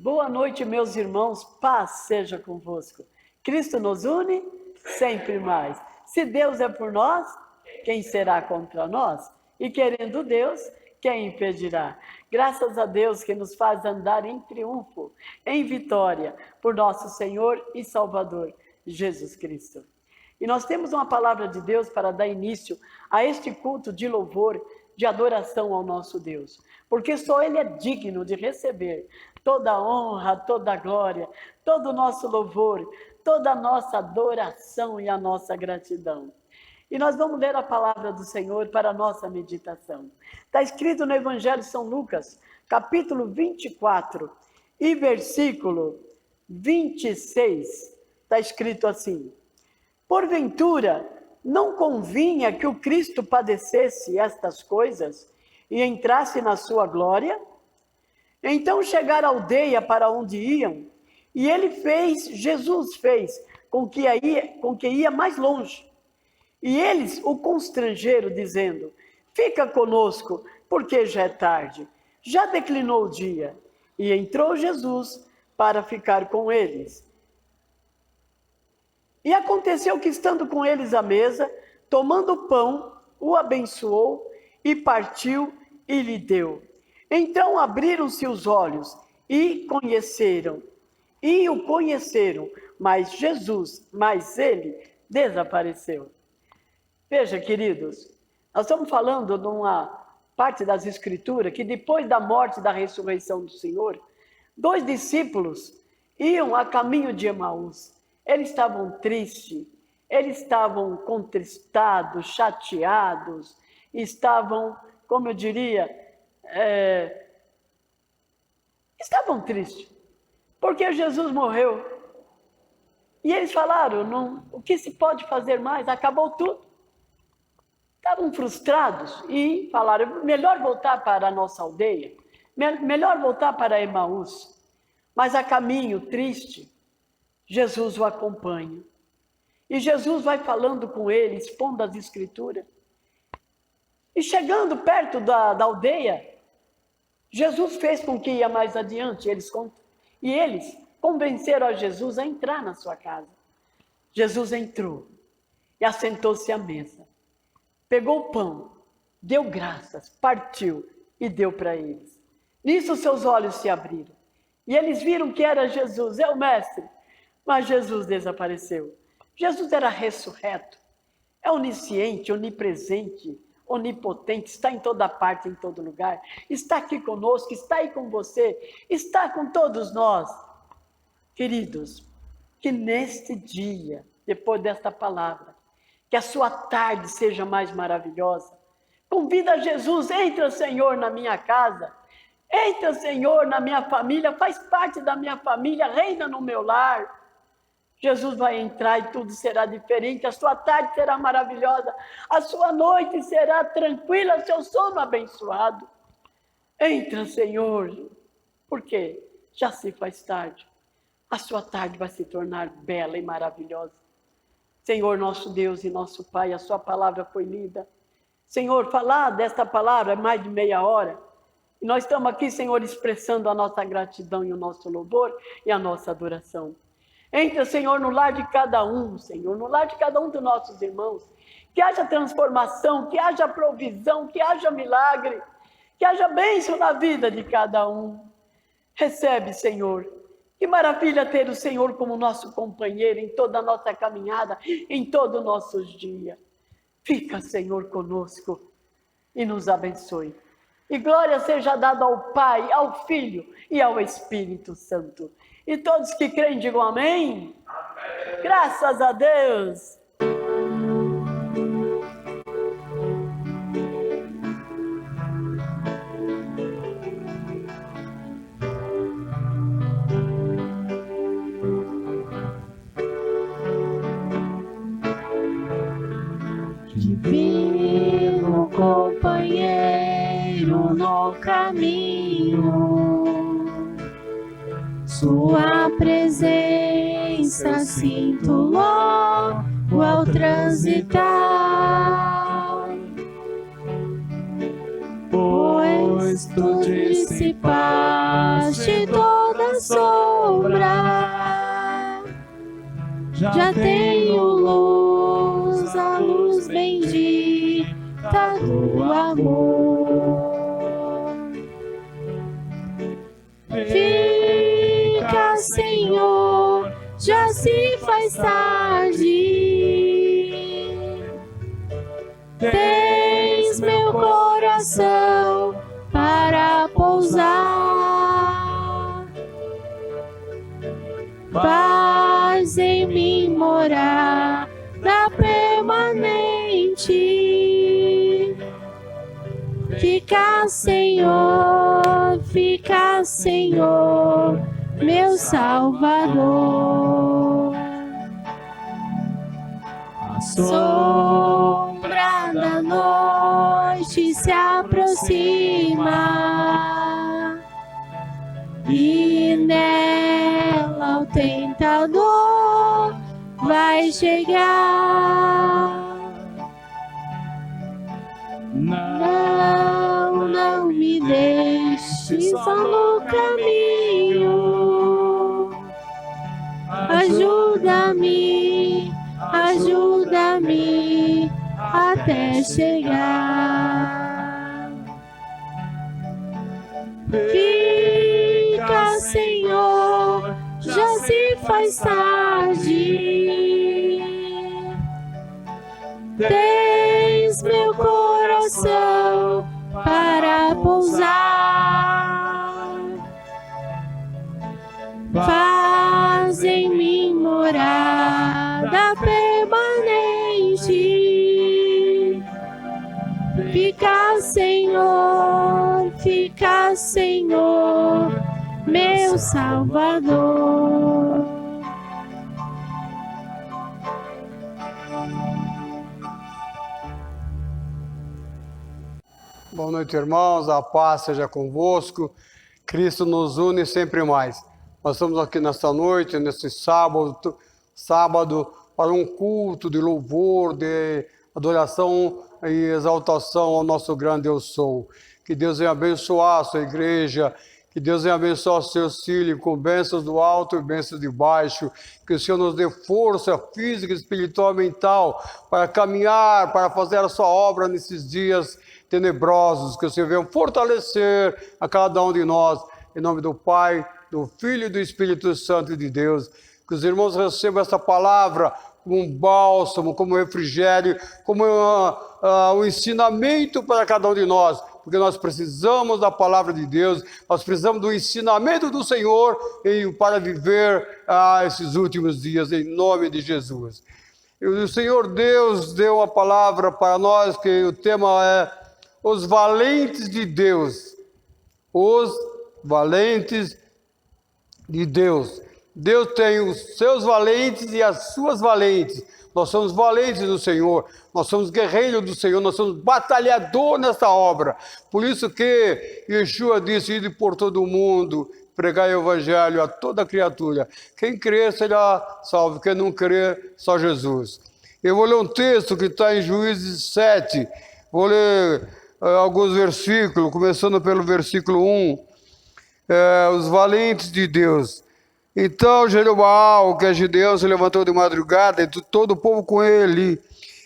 Boa noite, meus irmãos, paz seja convosco. Cristo nos une sempre mais. Se Deus é por nós, quem será contra nós? E querendo Deus, quem impedirá? Graças a Deus que nos faz andar em triunfo, em vitória, por nosso Senhor e Salvador, Jesus Cristo. E nós temos uma palavra de Deus para dar início a este culto de louvor, de adoração ao nosso Deus. Porque só Ele é digno de receber toda a honra, toda a glória, todo o nosso louvor, toda a nossa adoração e a nossa gratidão. E nós vamos ler a palavra do Senhor para a nossa meditação. Está escrito no Evangelho de São Lucas, capítulo 24 e versículo 26. Está escrito assim: porventura, não convinha que o Cristo padecesse estas coisas e entrasse na sua glória? Então chegaram à aldeia para onde iam, e Jesus fez com que ia mais longe. E eles o constrangeram, dizendo: fica conosco, porque já é tarde, já declinou o dia. E entrou Jesus para ficar com eles. E aconteceu que, estando com eles à mesa, tomando o pão, o abençoou e partiu e lhe deu. Então abriram-se os olhos e o conheceram, mas ele desapareceu. Veja, queridos, nós estamos falando de uma parte das Escrituras que depois da morte e da ressurreição do Senhor, 2 discípulos iam a caminho de Emaús. Eles estavam tristes, eles estavam contristados, chateados, estavam, como eu diria, estavam tristes, porque Jesus morreu. E eles falaram: o que se pode fazer mais? Acabou tudo. Estavam frustrados e falaram: melhor voltar para a nossa aldeia, melhor voltar para Emaús. Mas a caminho, triste, Jesus o acompanha. E Jesus vai falando com ele, expondo as Escrituras. E chegando perto da aldeia, Jesus fez com que ia mais adiante. E eles convenceram a Jesus a entrar na sua casa. Jesus entrou e assentou-se à mesa. Pegou o pão, deu graças, partiu e deu para eles. Nisso seus olhos se abriram. E eles viram que era Jesus, é o Mestre. Mas Jesus desapareceu. Jesus era ressurreto, é onisciente, onipresente, onipotente, está em toda parte, em todo lugar. Está aqui conosco, está aí com você, está com todos nós. Queridos, que neste dia, depois desta palavra, que a sua tarde seja mais maravilhosa. Convida Jesus: entra, Senhor, na minha casa. Entra, Senhor, na minha família, faz parte da minha família, reina no meu lar. Jesus vai entrar e tudo será diferente, a sua tarde será maravilhosa, a sua noite será tranquila, seu sono abençoado. Entra, Senhor, porque já se faz tarde. A sua tarde vai se tornar bela e maravilhosa. Senhor, nosso Deus e nosso Pai, a sua palavra foi lida. Senhor, falar desta palavra é mais de meia hora. E nós estamos aqui, Senhor, expressando a nossa gratidão e o nosso louvor e a nossa adoração. Entra, Senhor, no lar de cada um, Senhor, no lar de cada um dos nossos irmãos. Que haja transformação, que haja provisão, que haja milagre, que haja bênção na vida de cada um. Recebe, Senhor. Que maravilha ter o Senhor como nosso companheiro em toda a nossa caminhada, em todos os nossos dias. Fica, Senhor, conosco e nos abençoe. E glória seja dada ao Pai, ao Filho e ao Espírito Santo. E todos que creem digam amém. Amém. Graças a Deus. Divino companheiro no caminho, sua presença sinto logo ao transitar, pois tu dissipaste toda sombra. Já tenho luz, a luz bendita do amor. Fica, Senhor, já se faz tarde. Tens meu coração para pousar. Faz em mim morada permanente. Fica, Senhor, meu Salvador. A sombra da noite se aproxima e nela o tentador vai chegar. Não me deixe só no caminho. Ajuda-me até chegar. Fica, Senhor, já se faz tarde. Tens meu coração para pousar. Faz em mim morada permanente. Fica, Senhor, meu Salvador. Boa noite, irmãos. A paz seja convosco. Cristo nos une sempre mais. Nós estamos aqui nesta noite, nesse sábado, para um culto de louvor, de adoração e exaltação ao nosso grande Eu Sou. Que Deus venha abençoar a sua igreja, que Deus venha abençoar os seus filhos com bênçãos do alto e bênçãos de baixo, que o Senhor nos dê força física, espiritual, mental, para caminhar, para fazer a sua obra nesses dias tenebrosos, que o Senhor venha fortalecer a cada um de nós, em nome do Pai, do Filho e do Espírito Santo de Deus. Que os irmãos recebam essa palavra como um bálsamo, como um refrigério, como um ensinamento para cada um de nós, porque nós precisamos da palavra de Deus, nós precisamos do ensinamento do Senhor para viver esses últimos dias, em nome de Jesus. E o Senhor Deus deu a palavra para nós, que o tema é os valentes de Deus. Os valentes de Deus. Deus tem os seus valentes e as suas valentes. Nós somos valentes do Senhor, nós somos guerreiros do Senhor, nós somos batalhadores nessa obra. Por isso que Yeshua disse: ide por todo o mundo, pregar o evangelho a toda criatura. Quem crer será salvo, quem não crer, só Jesus. Eu vou ler um texto que está em Juízes 7, vou ler alguns versículos, começando pelo versículo 1, os valentes de Deus. Então Jeroboão, que é Gideão, se levantou de madrugada, e todo o povo com ele,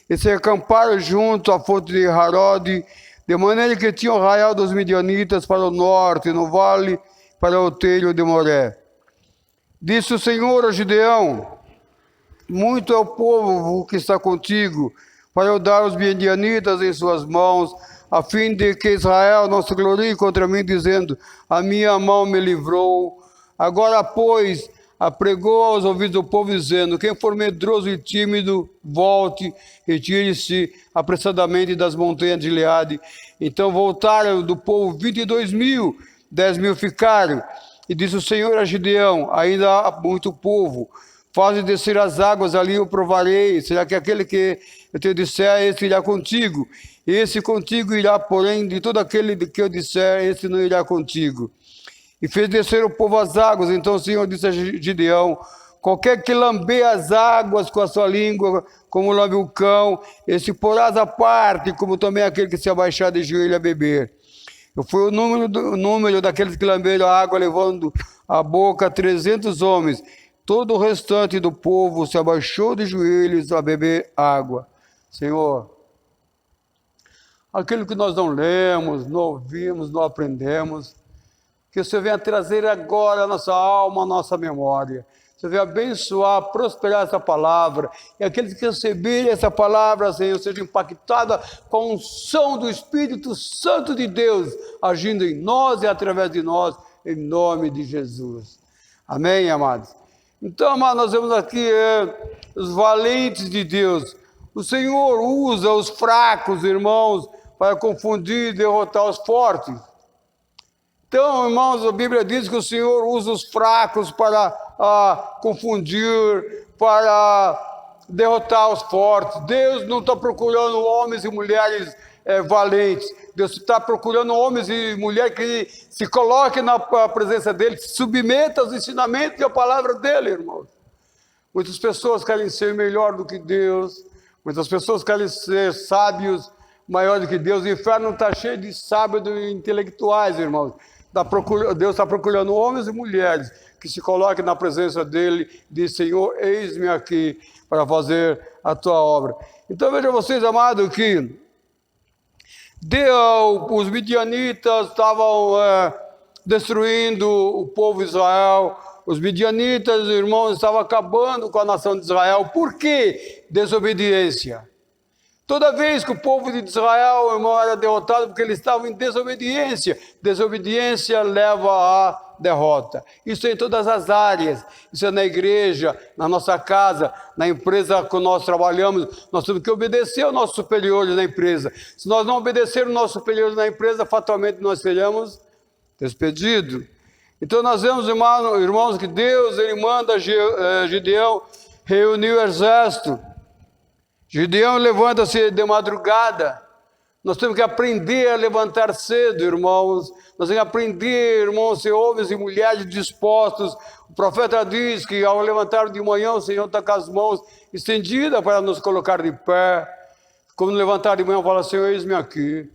e se acamparam junto à fonte de Harod, de maneira que tinham o arraial dos midianitas para o norte, no vale, para o telho de Moré. Disse o Senhor a Gideão: muito é o povo que está contigo, para eu dar os midianitas em suas mãos, a fim de que Israel não se glorie contra mim, dizendo: a minha mão me livrou. Agora, pois, apregou aos ouvidos do povo, dizendo: quem for medroso e tímido, volte, retire-se apressadamente das montanhas de Gileade. Então voltaram do povo 22.000, 10.000 ficaram. E disse o Senhor a Gideão: ainda há muito povo, faze descer as águas, ali eu provarei. Será que aquele que eu te disser, esse irá contigo? Esse contigo irá, porém, de todo aquele que eu disser, esse não irá contigo. E fez descer o povo às águas. Então o Senhor disse a Gideão: qualquer que lamber as águas com a sua língua, como lambe o cão, esse porás à parte, como também aquele que se abaixar de joelho a beber. Foi o número daqueles que lamberam a água, levando à boca 300 homens. Todo o restante do povo se abaixou de joelhos a beber água. Senhor, aquilo que nós não lemos, não ouvimos, não aprendemos, que o Senhor venha trazer agora a nossa alma, a nossa memória. O Senhor venha abençoar, prosperar essa palavra. E aqueles que receberem essa palavra, Senhor, sejam impactados com a unção do Espírito Santo de Deus, agindo em nós e através de nós, em nome de Jesus. Amém, amados? Então, amados, nós vemos aqui os valentes de Deus. O Senhor usa os fracos, irmãos, para confundir e derrotar os fortes. Então, irmãos, a Bíblia diz que o Senhor usa os fracos para confundir, para derrotar os fortes. Deus não está procurando homens e mulheres valentes. Deus está procurando homens e mulheres que se coloquem na presença dEle, se submetam aos ensinamentos e à palavra dEle, irmãos. Muitas pessoas querem ser melhor do que Deus. Muitas pessoas querem ser sábios maior do que Deus. O inferno está cheio de sábios e intelectuais, irmãos. Deus está procurando homens e mulheres que se coloquem na presença dEle e diz: Senhor, eis-me aqui para fazer a tua obra. Então vejam vocês, amados, que os midianitas estavam destruindo o povo de Israel. Os midianitas, irmãos, estavam acabando com a nação de Israel. Por quê? Desobediência. Toda vez que o povo de Israel, irmão, era derrotado, porque eles estavam em desobediência. Desobediência leva à derrota. Isso é em todas as áreas. Isso é na igreja, na nossa casa, na empresa que nós trabalhamos. Nós temos que obedecer aos nossos superiores na empresa. Se nós não obedecermos aos nossos superiores na empresa, fatalmente nós seremos despedidos. Então nós vemos, irmãos, que Deus, Ele manda Gideão reunir o exército. Gideão levanta-se de madrugada. Nós temos que aprender a levantar cedo, irmãos. Nós temos que aprender, irmãos, ser homens e mulheres dispostos. O profeta diz que ao levantar de manhã, o Senhor está com as mãos estendidas para nos colocar de pé. Quando levantar de manhã, fala: Senhor, eis-me aqui.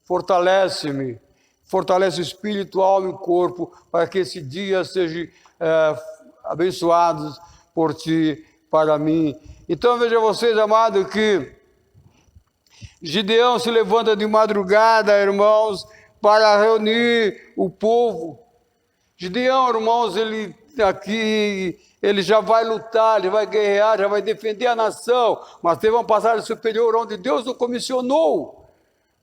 Fortalece-me. Fortalece o espírito, alma e corpo, para que esse dia seja abençoado por ti, para mim. Então veja vocês, amados, que Gideão se levanta de madrugada, irmãos, para reunir o povo. Gideão, irmãos, ele já vai lutar, ele vai guerrear, já vai defender a nação, mas teve uma passagem superior onde Deus o comissionou.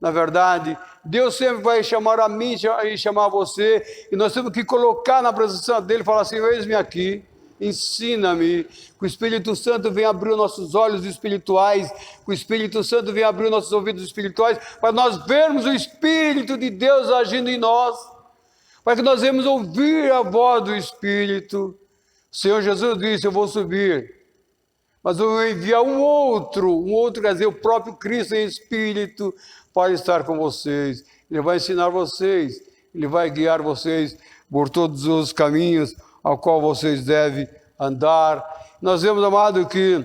Na verdade, Deus sempre vai chamar a mim e chamar a você, e nós temos que colocar na presença dele e falar: Senhor, eis-me aqui. Ensina-me, que o Espírito Santo venha abrir os nossos olhos espirituais, que o Espírito Santo venha abrir os nossos ouvidos espirituais, para nós vermos o Espírito de Deus agindo em nós, para que nós venhamos ouvir a voz do Espírito. O Senhor Jesus disse: eu vou subir, mas eu vou enviar um outro, quer dizer, o próprio Cristo em Espírito, para estar com vocês. Ele vai ensinar vocês, Ele vai guiar vocês por todos os caminhos ao qual vocês devem andar. Nós vemos, amado, que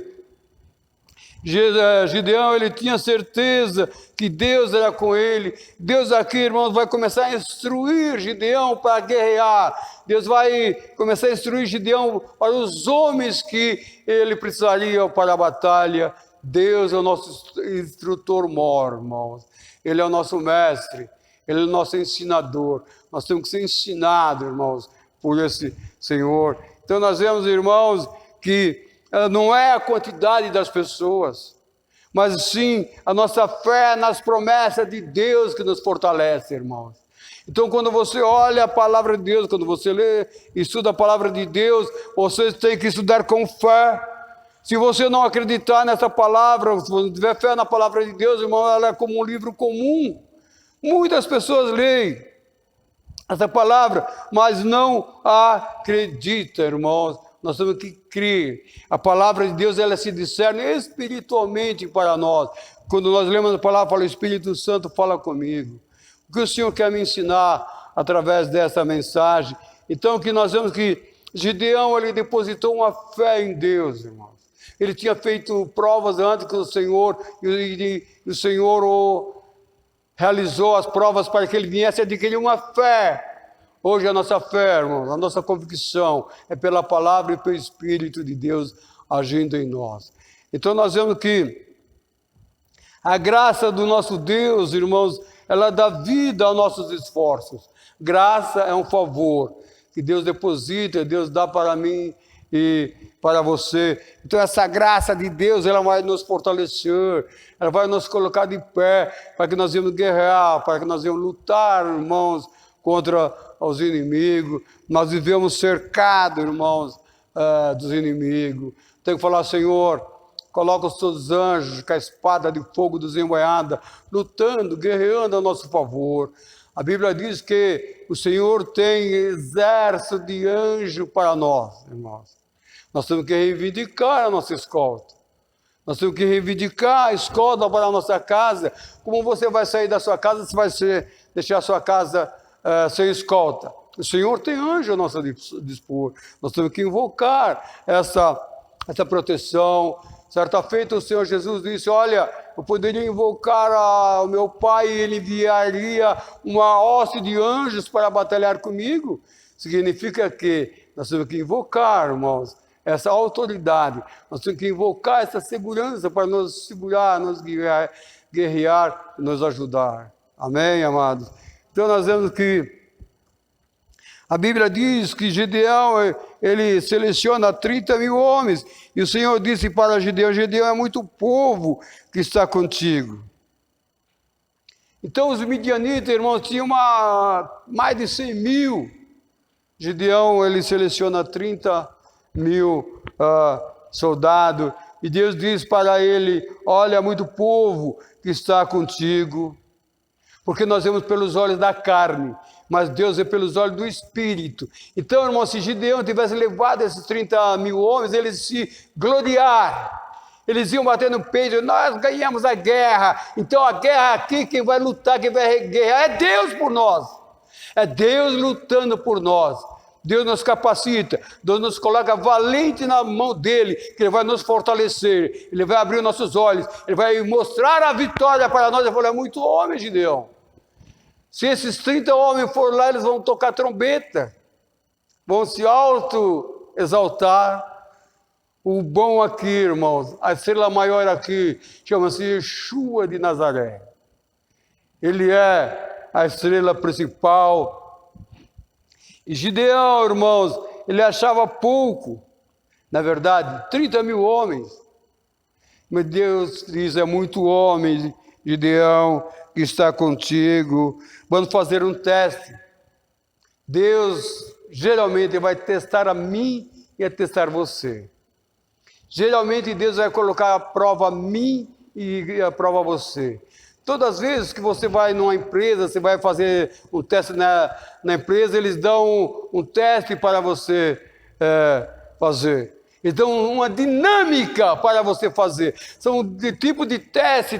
Gideão, ele tinha certeza que Deus era com ele. Deus aqui, irmãos, vai começar a instruir Gideão para guerrear. Deus vai começar a instruir Gideão para os homens que ele precisaria para a batalha. Deus é o nosso instrutor maior, irmãos. Ele é o nosso mestre, Ele é o nosso ensinador. Nós temos que ser ensinados, irmãos, por esse Senhor. Então nós vemos, irmãos, que não é a quantidade das pessoas, mas sim a nossa fé nas promessas de Deus que nos fortalece, irmãos. Então quando você olha a palavra de Deus, quando você lê, estuda a palavra de Deus, você tem que estudar com fé. Se você não acreditar nessa palavra, se você não tiver fé na palavra de Deus, irmão, ela é como um livro comum. Muitas pessoas leem essa palavra, mas não acredita, irmãos. Nós temos que crer. A palavra de Deus, ela se discerne espiritualmente para nós. Quando nós lemos a palavra, fala: o Espírito Santo fala comigo. O que o Senhor quer me ensinar através dessa mensagem? Então, que nós vemos que Gideão, ele depositou uma fé em Deus, irmãos. Ele tinha feito provas antes com o Senhor, e o Senhor o realizou as provas para que ele viesse adquirir uma fé. Hoje a nossa fé, irmãos, a nossa convicção é pela palavra e pelo Espírito de Deus agindo em nós. Então nós vemos que a graça do nosso Deus, irmãos, ela dá vida aos nossos esforços. Graça é um favor que Deus deposita, Deus dá para mim e para você. Então essa graça de Deus, ela vai nos fortalecer, ela vai nos colocar de pé, para que nós venhamos guerrear, para que nós venhamos lutar, irmãos, contra os inimigos. Nós vivemos cercados, irmãos, dos inimigos. Tem que falar, Senhor, coloca os teus anjos com a espada de fogo desembainhada, lutando, guerreando a nosso favor. A Bíblia diz que o Senhor tem exército de anjo para nós, irmãos. Nós temos que reivindicar a nossa escolta. Nós temos que reivindicar a escolta para a nossa casa. Como você vai sair da sua casa, você vai deixar a sua casa sem escolta? O Senhor tem anjo a nosso dispor. Nós temos que invocar essa proteção. Certa feita o Senhor Jesus disse, olha, eu poderia invocar o meu Pai e Ele enviaria uma hoste de anjos para batalhar comigo. Significa que nós temos que invocar, irmãos, essa autoridade. Nós temos que invocar essa segurança para nos segurar, nos guerrear e nos ajudar. Amém, amados? Então nós vemos que a Bíblia diz que Gideão, ele seleciona 30.000 homens. E o Senhor disse para Gideão, Gideão, é muito povo que está contigo. Então os midianitas, irmãos, tinham mais de 100.000. Gideão, ele seleciona 30.000 soldados. E Deus diz para ele, olha, é muito povo que está contigo. Porque nós vemos pelos olhos da carne, mas Deus é pelos olhos do Espírito. Então, irmão, se Gideão tivesse levado esses 30.000 homens, eles se gloriaram. Eles iam bater no peito, nós ganhamos a guerra. Então a guerra aqui, quem vai lutar, quem vai guerrear é Deus por nós. É Deus lutando por nós. Deus nos capacita, Deus nos coloca valente na mão dEle, que Ele vai nos fortalecer, Ele vai abrir nossos olhos, Ele vai mostrar a vitória para nós. Eu falei, é muito homem, Gideão. Se esses 30 homens forem lá, eles vão tocar trombeta, vão se auto-exaltar. O bom aqui, irmãos, a estrela maior aqui, chama-se Yeshua de Nazaré. Ele é a estrela principal. E Gideão, irmãos, ele achava pouco, na verdade, 30.000 homens. Mas Deus diz, é muito homem, Gideão, que está contigo. Vamos fazer um teste. Deus geralmente vai testar a mim e a testar você. Geralmente Deus vai colocar a prova a mim e a prova a você. Todas as vezes que você vai numa empresa, você vai fazer um teste na empresa, eles dão um teste para você fazer. Eles dão uma dinâmica para você fazer. São de tipo de teste,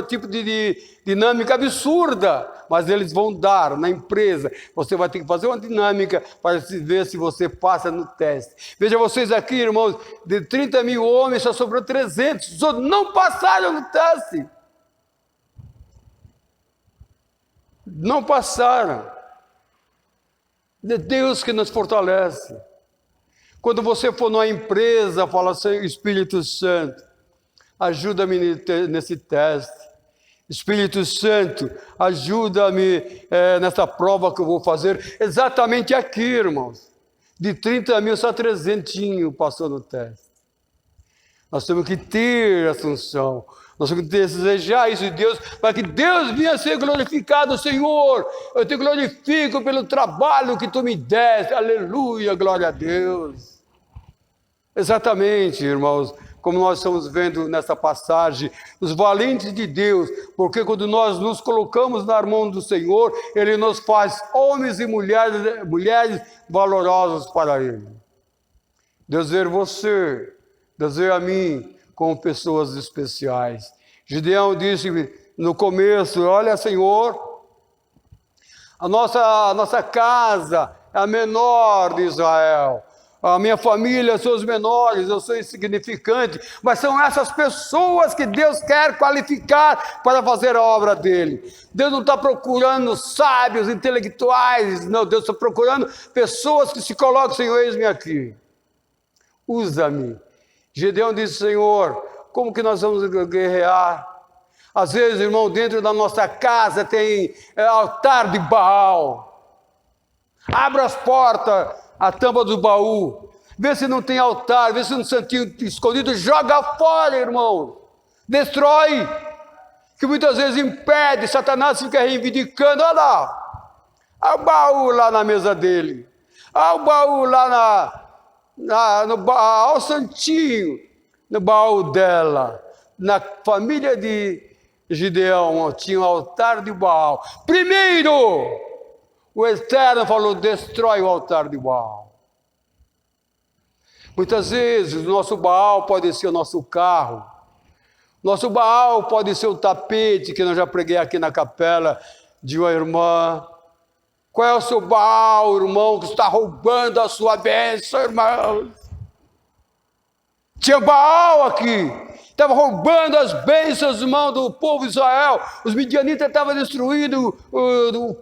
tipo de dinâmica absurda, mas eles vão dar na empresa. Você vai ter que fazer uma dinâmica para ver se você passa no teste. Veja vocês aqui, irmãos, de 30.000 homens só sobrou 300. Os outros não passaram no teste. Não passaram. É Deus que nos fortalece. Quando você for numa empresa, fala assim, Espírito Santo, ajuda-me nesse teste. Espírito Santo, ajuda-me nessa prova que eu vou fazer. Exatamente aqui, irmãos. De 30.000, só 300 passou no teste. Nós temos que ter essa unção. Nós temos que desejar isso de Deus, para que Deus venha a ser glorificado. Senhor, eu te glorifico pelo trabalho que tu me deste. Aleluia, glória a Deus. Exatamente, irmãos, como nós estamos vendo nessa passagem, os valentes de Deus, porque quando nós nos colocamos na mão do Senhor, Ele nos faz homens e mulheres valorosos para Ele. Deus vê você, Deus vê a mim, como pessoas especiais. Gideão disse no começo, olha, Senhor, a nossa casa é a menor de Israel. a minha família são os menores, eu sou insignificante, mas são essas pessoas que Deus quer qualificar para fazer a obra dele. Deus não está procurando sábios, intelectuais, não, Deus está procurando pessoas que se colocam, Senhor, eis-me aqui, usa-me. Gideão disse, Senhor, como que nós vamos guerrear? Às vezes, irmão, dentro da nossa casa tem altar de Baal. Abra as portas, a tampa do baú, vê se não tem altar, vê se não tem santinho escondido, joga fora, irmão, destrói, que muitas vezes impede, Satanás fica reivindicando, olha lá, olha o baú lá na mesa dele, olha o baú lá olha o santinho no baú dela. Na família de Gideão tinha um altar de Baal. Primeiro, o Eterno falou, destrói o altar de Baal. Muitas vezes o nosso Baal pode ser o nosso carro, nosso Baal pode ser o tapete, que eu já preguei aqui na capela de uma irmã. Qual é o seu Baal, irmão, que está roubando a sua bênção, irmão? Tinha Baal aqui, estava roubando as bênçãos, irmão, do povo de Israel. Os midianitas estavam destruindo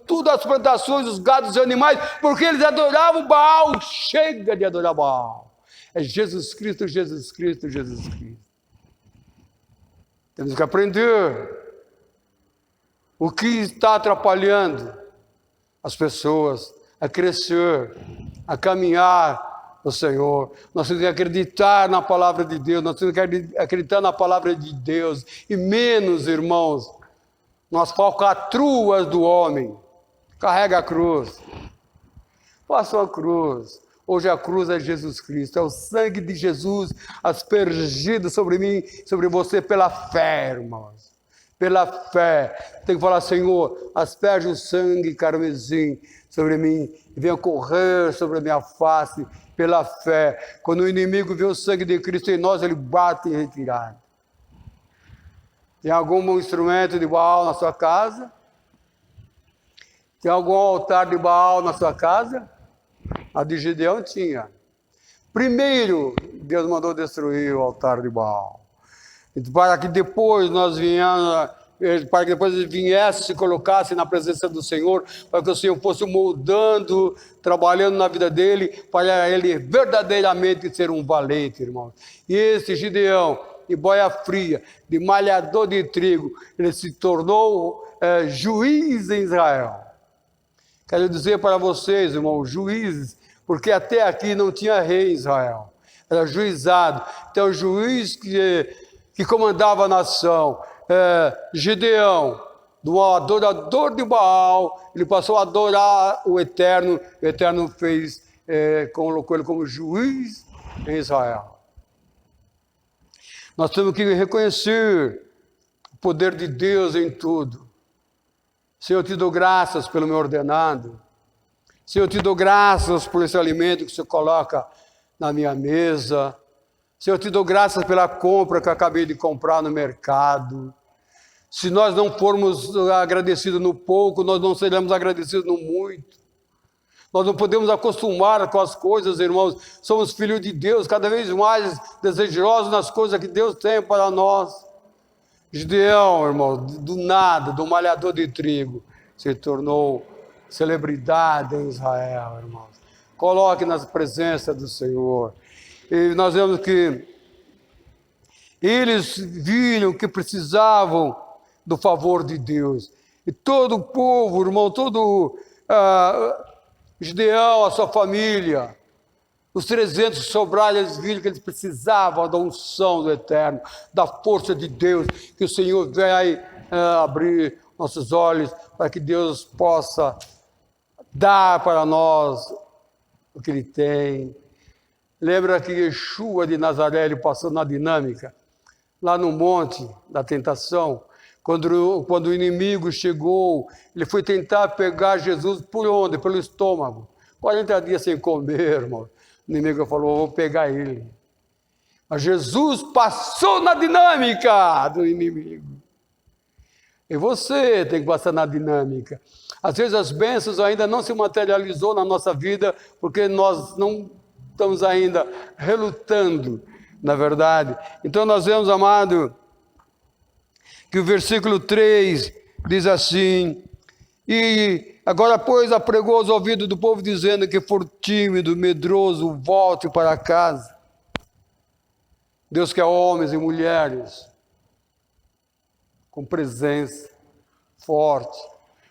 tudo, as plantações, os gados e os animais, porque eles adoravam Baal. Chega de adorar Baal. É Jesus Cristo, Jesus Cristo, Jesus Cristo. Temos que aprender o que está atrapalhando as pessoas a crescer, a caminhar no Senhor. Nós temos que acreditar na palavra de Deus, nós temos que acreditar na palavra de Deus, e menos, irmãos, nas falcatruas do homem. Carrega a cruz, faça a cruz. Hoje a cruz é Jesus Cristo, é o sangue de Jesus aspergido sobre mim, sobre você pela fé, irmãos. Pela fé, tem que falar, Senhor, asperge o sangue carmesim sobre mim, e venha correr sobre a minha face, pela fé. Quando o inimigo vê o sangue de Cristo em nós, ele bate em retirada. Tem algum instrumento de Baal na sua casa? Tem algum altar de Baal na sua casa? A de Gideão tinha. Primeiro, Deus mandou destruir o altar de Baal, para que depois ele viesse, se colocasse na presença do Senhor, para que o Senhor fosse moldando, trabalhando na vida dele, para ele verdadeiramente ser um valente, irmão. E esse Gideão, de boia fria, de malhador de trigo, ele se tornou juiz em Israel. Quero dizer para vocês, irmãos, juízes, porque até aqui não tinha rei em Israel, era juizado. Então, o juiz que comandava a nação, Gideão, do adorador de Baal, ele passou a adorar o Eterno colocou ele como juiz em Israel. Nós temos que reconhecer o poder de Deus em tudo. Senhor, eu te dou graças pelo meu ordenado. Senhor, eu te dou graças por esse alimento que o Senhor coloca na minha mesa. Senhor, eu te dou graças pela compra que eu acabei de comprar no mercado. Se nós não formos agradecidos no pouco, nós não seremos agradecidos no muito. Nós não podemos acostumar com as coisas, irmãos. Somos filhos de Deus, cada vez mais desejosos nas coisas que Deus tem para nós. Gideão, irmão, do nada, do malhador de trigo, se tornou celebridade em Israel, irmãos. Coloque na presença do Senhor. E nós vemos que eles viram que precisavam do favor de Deus. E todo o povo, irmão, todo Gideão, a sua família, os 300 que sobraram, eles viram que eles precisavam da unção do Eterno, da força de Deus, que o Senhor vai abrir nossos olhos para que Deus possa dar para nós o que Ele tem. Lembra que Yeshua de Nazaré, ele passou na dinâmica, lá no monte da tentação, quando o inimigo chegou, ele foi tentar pegar Jesus por onde? Pelo estômago. 40 dias sem comer, irmão. O inimigo falou, vou pegar ele. Mas Jesus passou na dinâmica do inimigo. E você tem que passar na dinâmica. Às vezes as bênçãos ainda não se materializou na nossa vida, porque nós não estamos ainda relutando, na verdade. Então nós vemos, amado, que o versículo 3 diz assim: e agora, pois, apregou aos ouvidos do povo, dizendo que for tímido, medroso, volte para casa. Deus quer homens e mulheres com presença forte.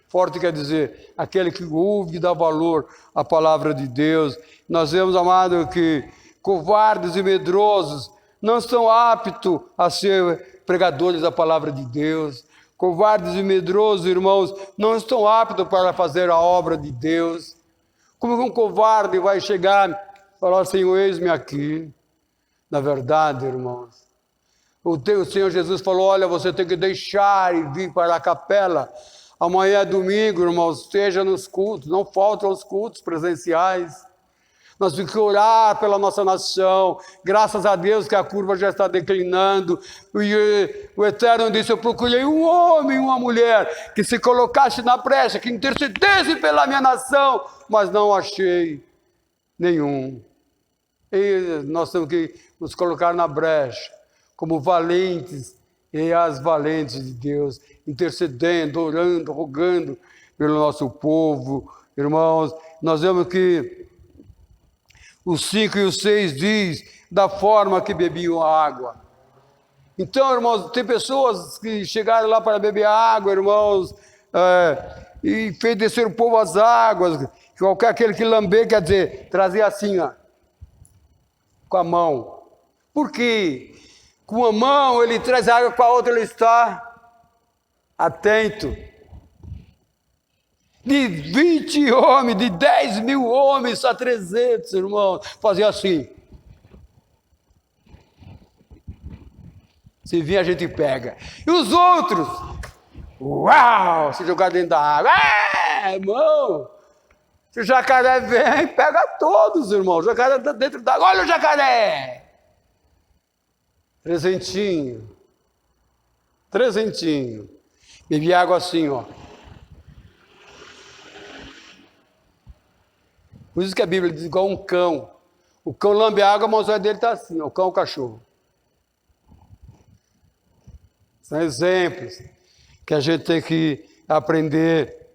Forte quer dizer aquele que ouve e dá valor à palavra de Deus. Nós vemos, amado, que covardes e medrosos não estão aptos a ser pregadores da palavra de Deus. Covardes e medrosos, irmãos, não estão aptos para fazer a obra de Deus. Como um covarde vai chegar e falar: Senhor, eis-me aqui? Na verdade, irmãos, o Senhor Jesus falou: olha, você tem que deixar e vir para a capela. Amanhã é domingo, irmãos, esteja nos cultos, não falte aos cultos presenciais. Nós temos que orar pela nossa nação. Graças a Deus que a curva já está declinando. E o Eterno disse: eu procurei um homem e uma mulher que se colocasse na brecha, que intercedesse pela minha nação, mas não achei nenhum. E nós temos que nos colocar na brecha, como valentes e as valentes de Deus, intercedendo, orando, rogando pelo nosso povo. Irmãos, nós vemos que os 5 e os 6 diz da forma que bebiam a água. Então, irmãos, tem pessoas que chegaram lá para beber água, irmãos, e fez descer o povo às águas. Qualquer aquele que lamber, quer dizer, trazia assim, ó, com a mão. Por quê? Com a mão ele traz a água, com a outra ele está atento. De 20 homens, de 10 mil homens a 300, irmãos, fazia assim. Se vir, a gente pega. E os outros, uau, se jogar dentro da água. Irmão, se o jacaré vem, pega todos, irmão. O jacaré está dentro da água. Olha o jacaré. Trezentinho. Bebia água assim, ó. Por isso que a Bíblia diz igual um cão. O cão lambe a água, mas o olho dele está assim, ó, o cão, o cachorro. São exemplos que a gente tem que aprender.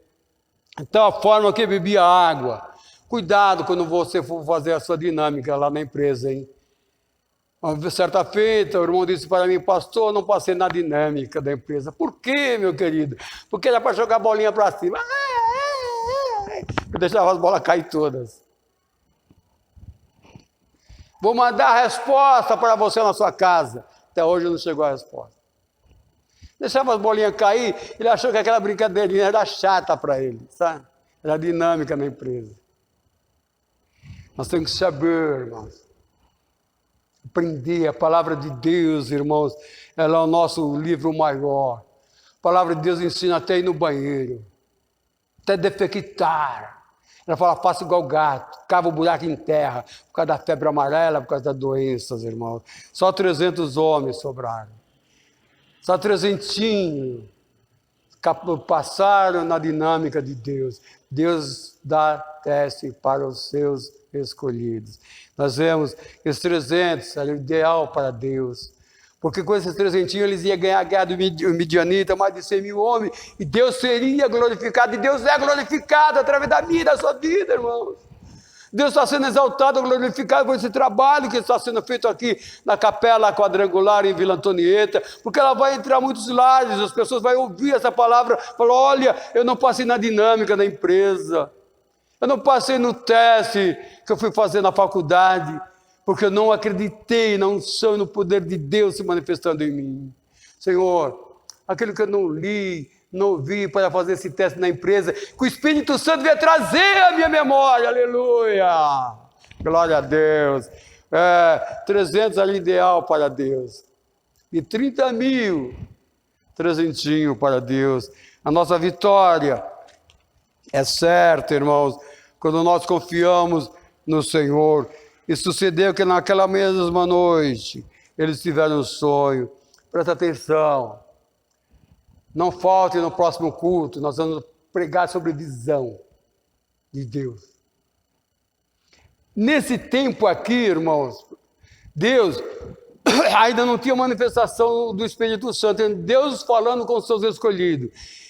Então, a forma que bebia água. Cuidado quando você for fazer a sua dinâmica lá na empresa, hein? Uma certa feita, o irmão disse para mim: pastor, não passei na dinâmica da empresa. Por quê, meu querido? Porque era para jogar a bolinha para cima. Eu deixava as bolas cair todas. Vou mandar a resposta para você na sua casa. Até hoje não chegou a resposta. Deixava as bolinhas cair, ele achou que aquela brincadeirinha era chata para ele, sabe? Era dinâmica na empresa. Nós temos que saber, irmãos. Aprender a palavra de Deus, irmãos, ela é o nosso livro maior. A palavra de Deus ensina até ir no banheiro, até defequitar. Ela fala: faça igual gato, cava o buraco em terra, por causa da febre amarela, por causa das doenças, irmãos. Só 300 homens sobraram. Só 300 passaram na dinâmica de Deus. Deus dá teste para os seus escolhidos. Nós vemos que os 300 era o ideal para Deus, porque com esses 300 eles iam ganhar a guerra do Midianita, mais de 100 mil homens, e Deus seria glorificado, e Deus é glorificado através da minha e da sua vida, irmãos. Deus está sendo exaltado, glorificado por esse trabalho que está sendo feito aqui na Capela Quadrangular em Vila Antonieta, porque ela vai entrar em muitos lares, as pessoas vão ouvir essa palavra, falar: olha, eu não passei na dinâmica da empresa, eu não passei no teste que eu fui fazer na faculdade, porque eu não acreditei na unção e no poder de Deus se manifestando em mim. Senhor, aquilo que eu não li, não ouvi para fazer esse teste na empresa, que o Espírito Santo venha trazer a minha memória, aleluia, glória a Deus. 300 era ideal para Deus, e 30 mil, 300 para Deus. A nossa vitória é certa, irmãos, quando nós confiamos no Senhor. E sucedeu que naquela mesma noite, eles tiveram um sonho. Presta atenção. Não falte no próximo culto, nós vamos pregar sobre visão de Deus. Nesse tempo aqui, irmãos, Deus ainda não tinha manifestação do Espírito Santo, Deus falando com os seus escolhidos.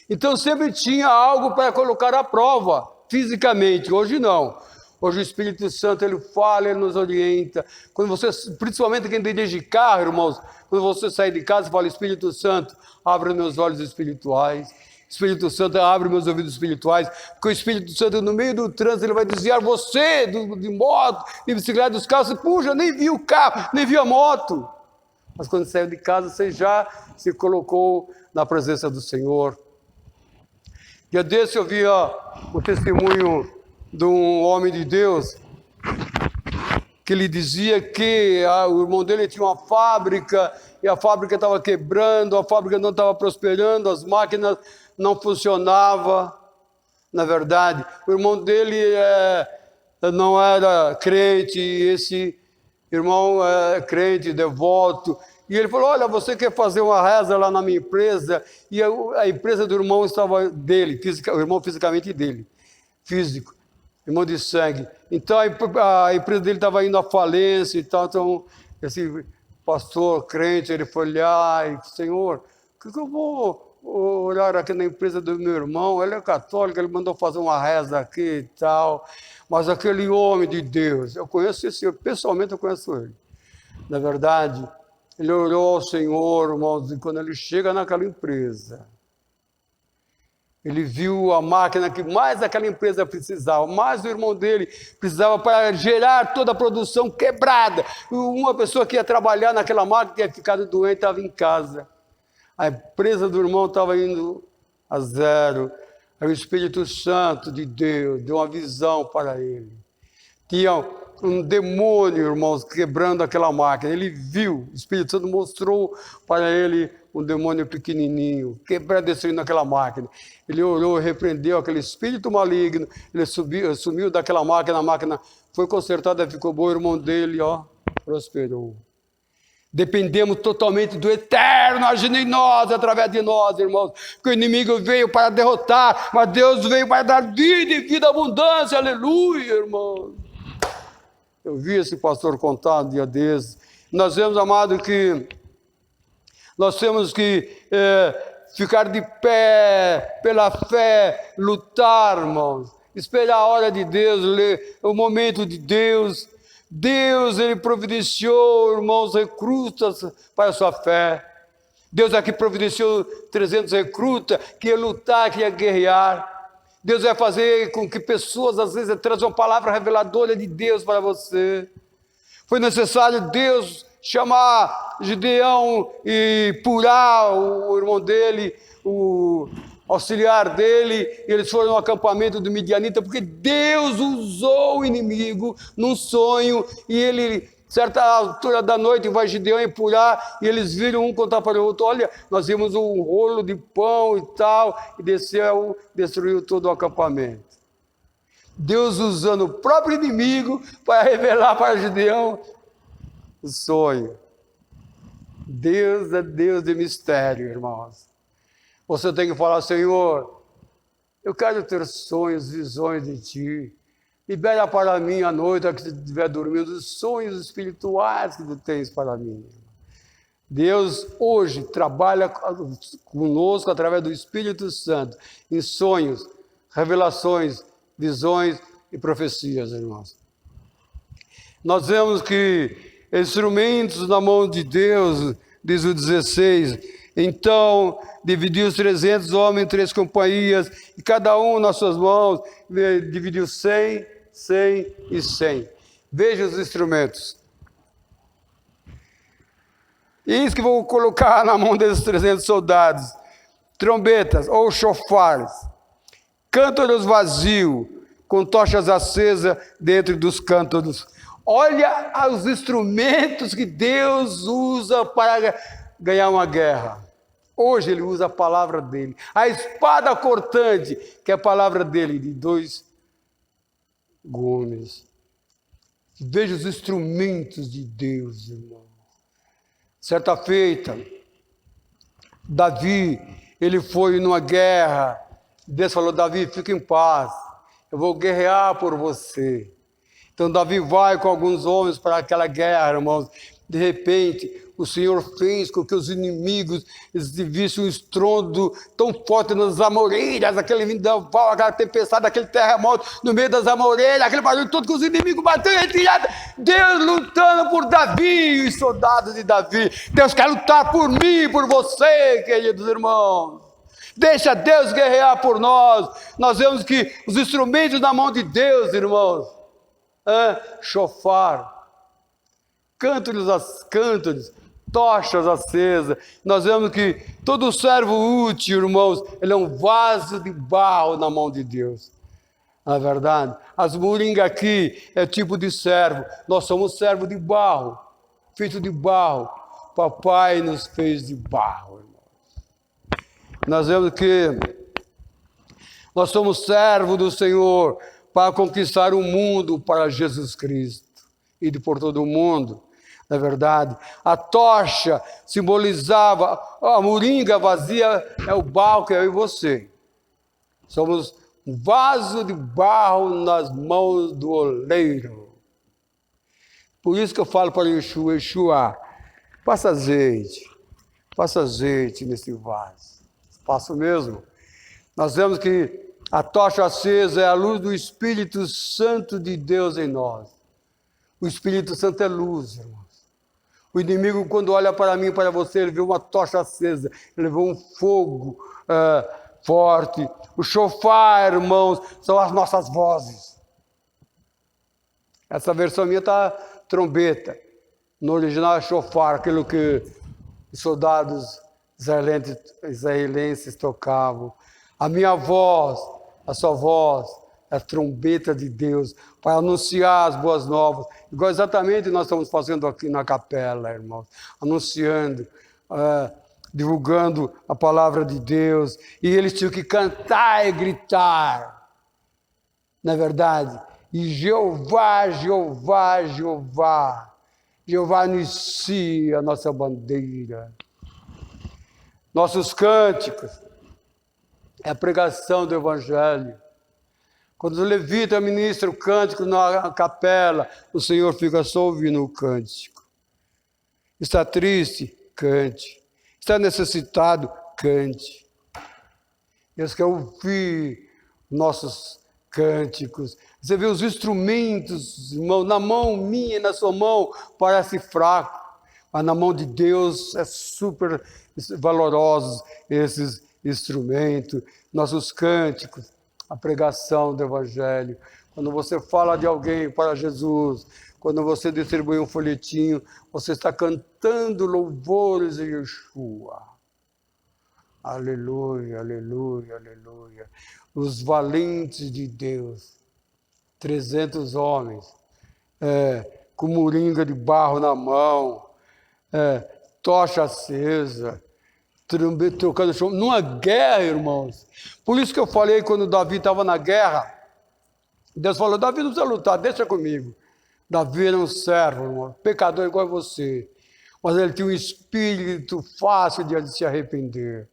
Então sempre tinha algo para colocar à prova, fisicamente. Hoje não. Hoje o Espírito Santo, ele fala, ele nos orienta. Quando você, principalmente quem dirige carro, irmãos, quando você sai de casa, fala: Espírito Santo, abre meus olhos espirituais. Espírito Santo, abre meus ouvidos espirituais, porque o Espírito Santo, no meio do trânsito, ele vai desviar você de moto, de bicicleta, dos carros. Você, puxa, nem viu o carro, nem viu a moto. Mas quando saiu de casa, você já se colocou na presença do Senhor. Dia desse eu vi o testemunho de um homem de Deus, que ele dizia que o irmão dele tinha uma fábrica, e a fábrica estava quebrando, a fábrica não estava prosperando, as máquinas não funcionavam. Na verdade, o irmão dele não era crente, e esse irmão é crente, devoto. E ele falou: olha, você quer fazer uma reza lá na minha empresa? E a empresa do irmão estava dele, o irmão fisicamente dele, físico, irmão de sangue. Então a empresa dele estava indo à falência e tal. Então esse pastor crente, ele foi olhar e disse: Senhor, o que eu vou olhar aqui na empresa do meu irmão? Ele é católico, ele mandou fazer uma reza aqui e tal. Mas aquele homem de Deus, eu conheço esse, pessoalmente eu conheço ele. Na verdade, ele orou ao Senhor, irmãos, e quando ele chega naquela empresa, ele viu a máquina que mais aquela empresa precisava, mais o irmão dele precisava para gerar toda a produção quebrada. Uma pessoa que ia trabalhar naquela máquina tinha ficado doente, estava em casa. A empresa do irmão estava indo a zero. Aí o Espírito Santo de Deus deu uma visão para ele. Tinha um demônio, irmãos, quebrando aquela máquina. Ele viu, o Espírito Santo mostrou para ele um demônio pequenininho, quebrando, destruindo aquela máquina. Ele orou, repreendeu aquele espírito maligno, ele sumiu daquela máquina, a máquina foi consertada, ficou boa, o irmão dele, prosperou. Dependemos totalmente do Eterno agindo em nós, através de nós, irmãos. Porque o inimigo veio para derrotar, mas Deus veio para dar vida e vida abundância, aleluia, irmãos. Eu vi esse pastor contar um dia desses. Nós vemos, amado, que nós temos que ficar de pé, pela fé, lutar, irmãos. Esperar a hora de Deus, o momento de Deus. Deus, ele providenciou, irmãos, recrutas para a sua fé. Deus aqui providenciou 300 recrutas que ia lutar, que ia guerrear. Deus vai fazer com que pessoas, às vezes, trazem uma palavra reveladora de Deus para você. Foi necessário Deus chamar Gideão e purar o irmão dele, o auxiliar dele, e eles foram no acampamento do Midianita, porque Deus usou o inimigo num sonho, e ele, certa altura da noite, vai Gideão empurar, e eles viram um contar para o outro: olha, nós vimos um rolo de pão e tal, e desceu, destruiu todo o acampamento. Deus usando o próprio inimigo para revelar para Gideão o sonho. Deus é Deus de mistério, irmãos. Você tem que falar: Senhor, eu quero ter sonhos, visões de Ti. Libera para mim à noite, que você estiver dormindo, os sonhos espirituais que Tu tens para mim. Deus hoje trabalha conosco através do Espírito Santo, em sonhos, revelações, visões e profecias, irmãos. Nós vemos que instrumentos na mão de Deus, diz o 16, então dividiu os 300 homens em 3 companhias, e cada um nas suas mãos, dividiu 100, 100 e 100. Veja os instrumentos. Isso que vou colocar na mão desses 300 soldados: trombetas ou chofares, cântaros vazios, com tochas acesas dentro dos cântaros. Olha os instrumentos que Deus usa para ganhar uma guerra. Hoje ele usa a palavra dele. A espada cortante, que é a palavra dele, de 2 gumes. Veja os instrumentos de Deus, irmão. Certa feita, Davi, ele foi numa guerra. Deus falou: Davi, fique em paz, eu vou guerrear por você. Então Davi vai com alguns homens para aquela guerra, irmãos. De repente, o Senhor fez com que os inimigos vissem um estrondo tão forte nas amoreiras, aquele vendaval, aquela tempestade, aquele terremoto no meio das amoreiras, aquele barulho todo que os inimigos batendo em retirada. Deus lutando por Davi e os soldados de Davi. Deus quer lutar por mim e por você, queridos irmãos. Deixa Deus guerrear por nós. Nós vemos que os instrumentos na mão de Deus, irmãos, chofar, cântaros, tochas acesas. Nós vemos que todo servo útil, irmãos, ele é um vaso de barro na mão de Deus. Na verdade, as moringas aqui é tipo de servo. Nós somos servo de barro, feito de barro. Papai nos fez de barro, irmãos. Nós vemos que nós somos servos do Senhor para conquistar o mundo para Jesus Cristo e por todo o mundo. Na verdade, a tocha simbolizava a moringa vazia, é o barro que é eu e você. Somos um vaso de barro nas mãos do oleiro. Por isso que eu falo para Yeshua, passa azeite nesse vaso. Faço mesmo. Nós vemos que a tocha acesa é a luz do Espírito Santo de Deus em nós. O Espírito Santo é luz, irmãos. O inimigo, quando olha para mim e para você, ele vê uma tocha acesa, ele vê um fogo forte. O chofar, irmãos, são as nossas vozes. Essa versão minha está trombeta. No original é chofar, aquilo que os soldados israelenses tocavam. A minha voz, a sua voz, é a trombeta de Deus para anunciar as boas novas. Igual exatamente nós estamos fazendo aqui na capela, irmãos. Anunciando, divulgando a palavra de Deus. E eles tinham que cantar e gritar. Na verdade, e Jeová, Jeová, Jeová. Jeová inicia a nossa bandeira. Nossos cânticos é a pregação do Evangelho. Quando o levita ministra o cântico na capela, o Senhor fica só ouvindo o cântico. Está triste? Cante. Está necessitado? Cante. Deus quer ouvir nossos cânticos. Você vê os instrumentos, irmão, na mão minha e na sua mão parece fraco, mas na mão de Deus é super valorosos esses instrumentos, nossos cânticos. A pregação do Evangelho. Quando você fala de alguém para Jesus, quando você distribui um folhetinho, você está cantando louvores a Yeshua. Aleluia, aleluia, aleluia. Os valentes de Deus, 300 homens, com moringa de barro na mão, tocha acesa, trocando chão, numa guerra, irmãos. Por isso que eu falei, quando Davi estava na guerra, Deus falou, Davi não precisa lutar, deixa comigo. Davi era um servo, irmão, pecador igual a você, mas ele tinha um espírito fácil de se arrepender.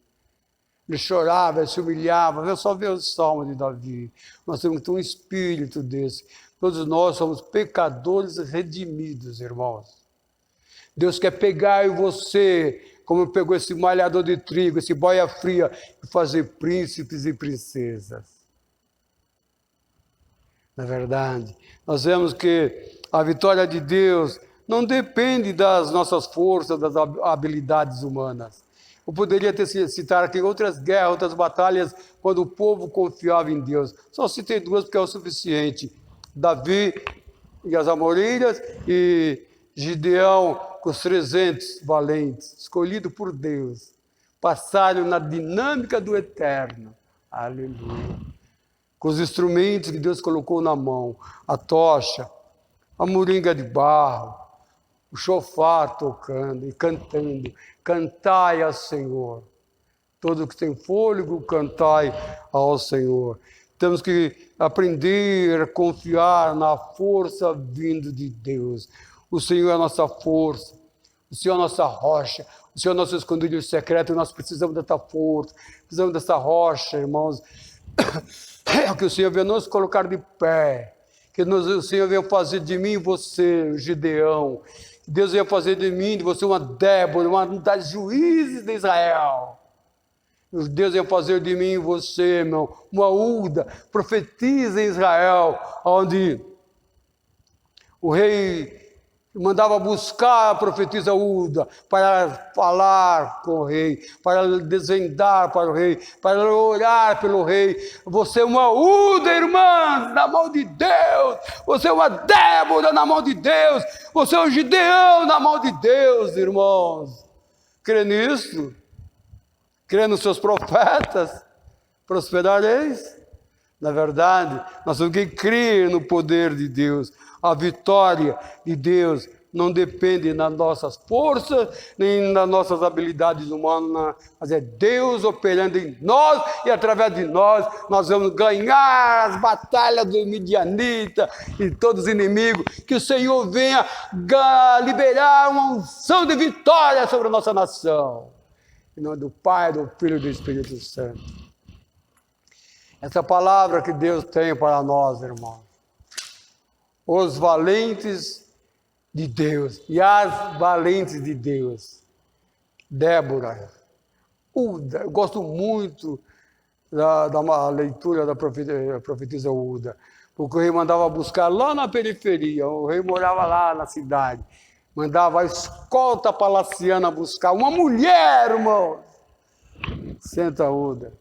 Ele chorava, ele se humilhava. Eu só vejo o salmo de Davi. Nós temos que ter um espírito desse. Todos nós somos pecadores redimidos, irmãos. Deus quer pegar em você, como pegou esse malhador de trigo, esse boia fria, e fazer príncipes e princesas. Na verdade, nós vemos que a vitória de Deus não depende das nossas forças, das habilidades humanas. Eu poderia citar aqui outras guerras, outras batalhas, quando o povo confiava em Deus. Só citei duas porque é o suficiente. Davi e as amoreiras e Gideão com os 300 valentes, escolhido por Deus, passaram na dinâmica do eterno. Aleluia. Com os instrumentos que Deus colocou na mão, a tocha, a moringa de barro, o chofar tocando e cantando. Cantai ao Senhor. Todo que tem fôlego, cantai ao Senhor. Temos que aprender a confiar na força vindo de Deus. O Senhor é a nossa força, o Senhor é a nossa rocha, o Senhor é o nosso esconderijo secreto, nós precisamos dessa força, precisamos dessa rocha, irmãos. É o que o Senhor veio nos colocar de pé, Que o Senhor venha fazer de mim e você, o Gideão. Que Deus venha fazer de mim e de você uma Débora, uma das juízes de Israel. Deus ia fazer de mim e você, irmão, uma Uda, profetiza em Israel, onde o rei mandava buscar a profetisa Uda para falar com o rei, para desvendar para o rei, para orar pelo rei. Você é uma Uda, irmã, na mão de Deus. Você é uma Débora na mão de Deus. Você é um Gideão na mão de Deus, irmãos. Crê nisso? Crê nos seus profetas, prosperareis. Na verdade, nós temos que crer no poder de Deus. A vitória de Deus não depende das nossas forças, nem das nossas habilidades humanas, mas é Deus operando em nós, e através de nós vamos ganhar as batalhas do midianita e todos os inimigos. Que o Senhor venha liberar uma unção de vitória sobre a nossa nação. Em nome do Pai, do Filho e do Espírito Santo. Essa palavra que Deus tem para nós, irmãos. Os valentes de Deus e as valentes de Deus. Débora, Uda, eu gosto muito da leitura da profetisa Uda, porque o rei mandava buscar lá na periferia, o rei morava lá na cidade. Mandava a escolta palaciana buscar uma mulher, irmão. Senta, Uda.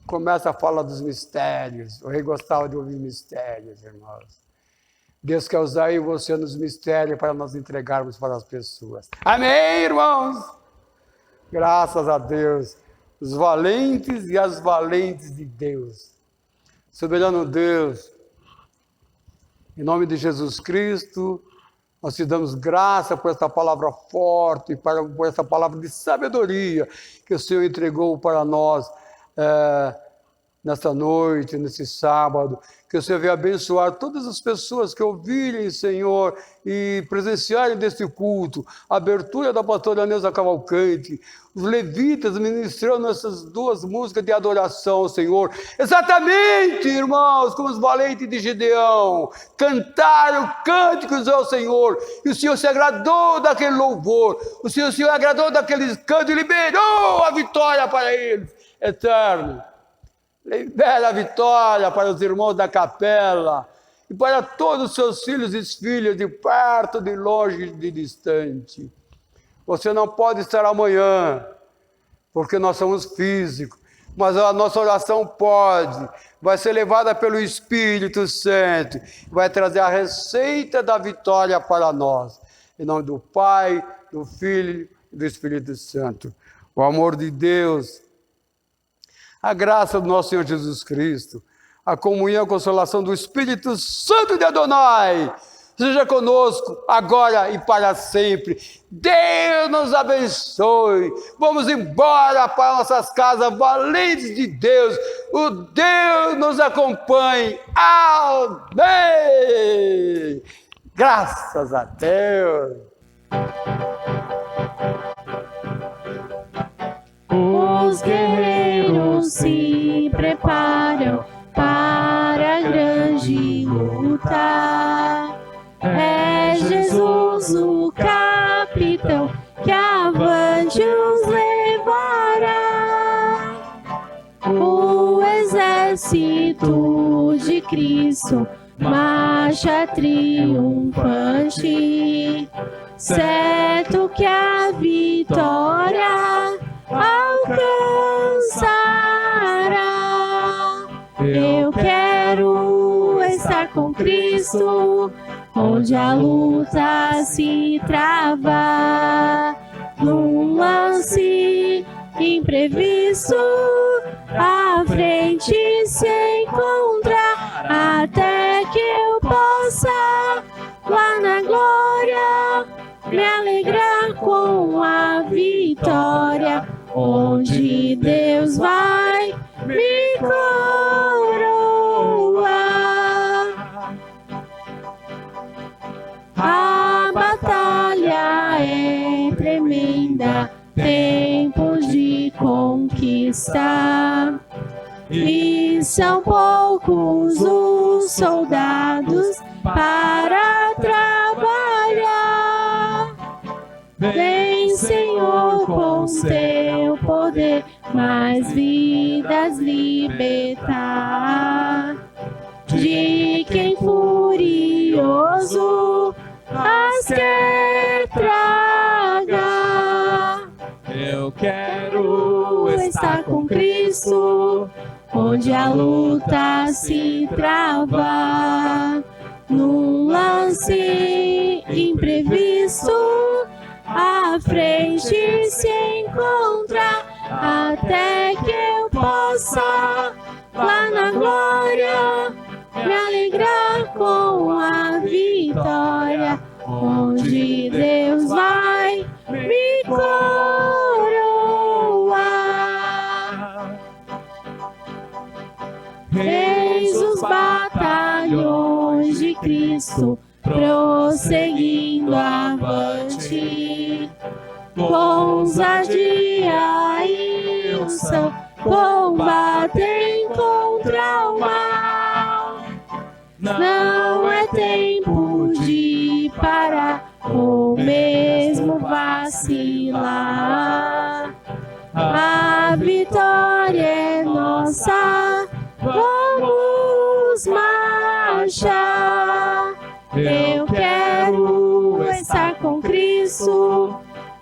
Começa a falar dos mistérios. O rei gostava de ouvir mistérios, irmãos. Deus quer usar aí você nos mistérios para nós entregarmos para as pessoas. Amém, irmãos? Graças a Deus. Os valentes e as valentes de Deus. Soberano Deus, em nome de Jesus Cristo, nós te damos graça por esta palavra forte, por essa palavra de sabedoria que o Senhor entregou para nós nesta noite, nesse sábado. Que o Senhor venha abençoar todas as pessoas que ouvirem, Senhor, e presenciarem deste culto, a abertura da pastora Neuza Cavalcante, os levitas ministrando essas duas músicas de adoração, Senhor. Exatamente, irmãos, como os valentes de Gideão, cantaram cânticos ao Senhor, e o Senhor se agradou daquele louvor, o Senhor se agradou daqueles cânticos e liberou a vitória para eles, eterno. Libera a vitória para os irmãos da capela e para todos os seus filhos e filhas, de perto, de longe, de distante. Você não pode estar amanhã, porque nós somos físicos, mas a nossa oração pode, vai ser levada pelo Espírito Santo, vai trazer a receita da vitória para nós. Em nome do Pai, do Filho e do Espírito Santo. O amor de Deus, a graça do nosso Senhor Jesus Cristo, a comunhão e a consolação do Espírito Santo de Adonai, seja conosco agora e para sempre. Deus nos abençoe. Vamos embora para nossas casas, valentes de Deus. O Deus nos acompanhe. Amém. Graças a Deus. Os guerreiros se preparam para a grande luta. É Jesus o capitão que avante os levará. O exército de Cristo marcha triunfante, certo que a vitória alcançará. Eu quero estar com Cristo, onde a luta se trava. Num lance imprevisto, a frente se encontrar, até que eu possa, lá na glória, me alegrar com a vitória, onde Deus vai me coroar. A batalha é tremenda, tempo de conquista, e são poucos poucos os soldados para trabalhar. Vem, Senhor, com teu poder, mais vidas libertar. De quem furioso as quer tragar. Eu quero estar com Cristo, Onde a luta se trava, num lance imprevisto, à frente se encontra, até que eu possa, lá na glória, me alegrar com a vitória, onde Deus vai me coroar. Eis os batalhões de Cristo, prosseguindo avante, com ousadia e unção, combatem contra o mal. Não é tempo de parar ou mesmo vacilar. A vitória é nossa, vamos marchar. Eu quero estar com Cristo,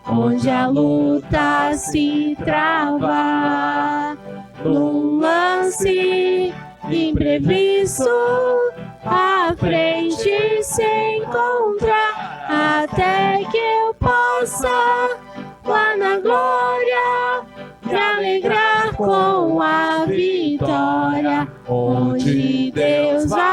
onde a luta se trava, num lance imprevisto, à frente se encontra, até que eu possa, lá na glória, me alegrar com a vitória, onde Deus vai